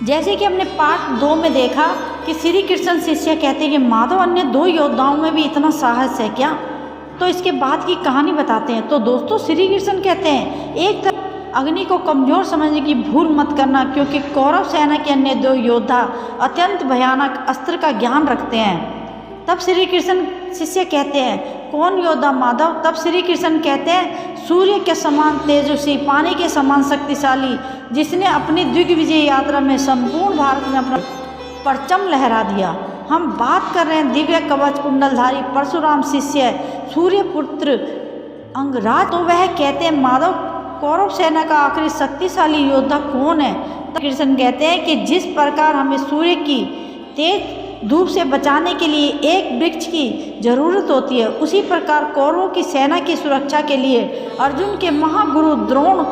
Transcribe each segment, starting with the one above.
जैसे कि हमने पार्ट 2 में देखा कि श्री कृष्ण शिष्य कहते हैं कि माधव अन्य 2 योद्धाओं में भी इतना साहस है क्या। तो इसके बाद की कहानी बताते हैं। तो दोस्तों श्री कृष्ण कहते हैं एक तरफ अग्नि को कमज़ोर समझने की भूल मत करना, क्योंकि कौरव सेना के अन्य 2 योद्धा अत्यंत भयानक अस्त्र का ज्ञान रखते हैं। तब श्री कृष्ण शिष्य कहते हैं कौन योद्धा माधव। तब श्री कृष्ण कहते हैं सूर्य के समान तेजस्वी, पानी के समान शक्तिशाली, जिसने अपनी दिग्विजय यात्रा में संपूर्ण भारत में अपना परचम लहरा दिया। हम बात कर रहे हैं दिव्य कवच कुंडलधारी परशुराम शिष्य सूर्यपुत्र अंगराज। तो वह कहते हैं माधव कौरव सेना का आखिरी शक्तिशाली योद्धा कौन है। तब कृष्ण कहते हैं कि जिस प्रकार हमें सूर्य की तेज धूप से बचाने के लिए एक वृक्ष की जरूरत होती है, उसी प्रकार कौरवों की सेना की सुरक्षा के लिए अर्जुन के महागुरु द्रोण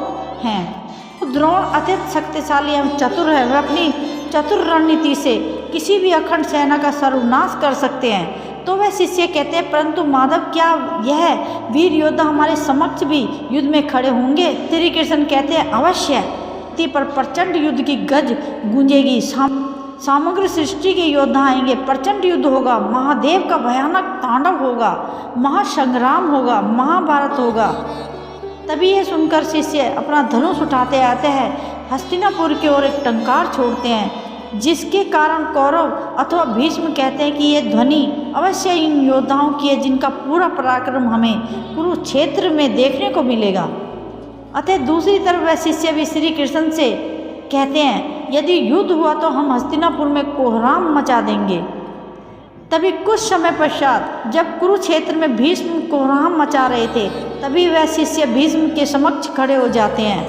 हैं। द्रोण अत्यंत शक्तिशाली एवं चतुर है। वह अपनी चतुर रणनीति से किसी भी अखंड सेना का सर्वनाश कर सकते हैं। तो वह शिष्य कहते हैं परंतु माधव क्या यह वीर योद्धा हमारे समक्ष भी युद्ध में खड़े होंगे। श्री कृष्ण कहते हैं अवश्य। पर प्रचंड युद्ध की गज गूंजेगी, समग्र सृष्टि के योद्धा आएंगे, प्रचंड युद्ध होगा, महादेव का भयानक तांडव होगा, महासंग्राम होगा, महाभारत होगा। तभी यह सुनकर शिष्य अपना धनुष उठाते आते हैं, हस्तिनापुर की ओर एक टंकार छोड़ते हैं, जिसके कारण कौरव अथवा भीष्म कहते हैं कि यह ध्वनि अवश्य इन योद्धाओं की है जिनका पूरा पराक्रम हमें कुरुक्षेत्र में देखने को मिलेगा। अतः दूसरी तरफ वह शिष्य भी श्री कृष्ण से कहते हैं यदि युद्ध हुआ तो हम हस्तिनापुर में कोहराम मचा देंगे। तभी कुछ समय पश्चात जब कुरुक्षेत्र में भीष्म कोहराम मचा रहे थे, तभी वह शिष्य भीष्म के समक्ष खड़े हो जाते हैं।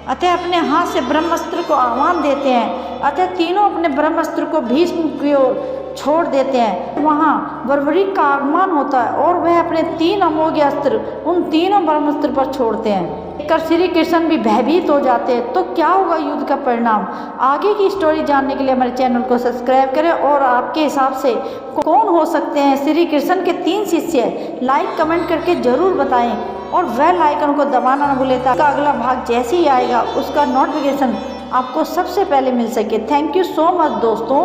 अतः अपने हाथ से ब्रह्मास्त्र को आह्वान देते हैं। अतः तीनों अपने ब्रह्मास्त्र को भीष्म की ओर छोड़ देते हैं। वहाँ बर्बरीक का आगमन होता है और वह अपने 3 अमोघ अस्त्र उन तीनों ब्रह्मास्त्र पर छोड़ते हैं। देखकर श्री कृष्ण भी भयभीत हो जाते हैं। तो क्या होगा युद्ध का परिणाम, आगे की स्टोरी जानने के लिए हमारे चैनल को सब्सक्राइब करें। और आपके हिसाब से कौन हो सकते हैं श्री कृष्ण के 3 शिष्य, लाइक कमेंट करके ज़रूर बताएं और बेल आइकन को दबाना न भूलें ताकि अगला भाग जैसे ही आएगा उसका नोटिफिकेशन आपको सबसे पहले मिल सके। थैंक यू सो मच दोस्तों।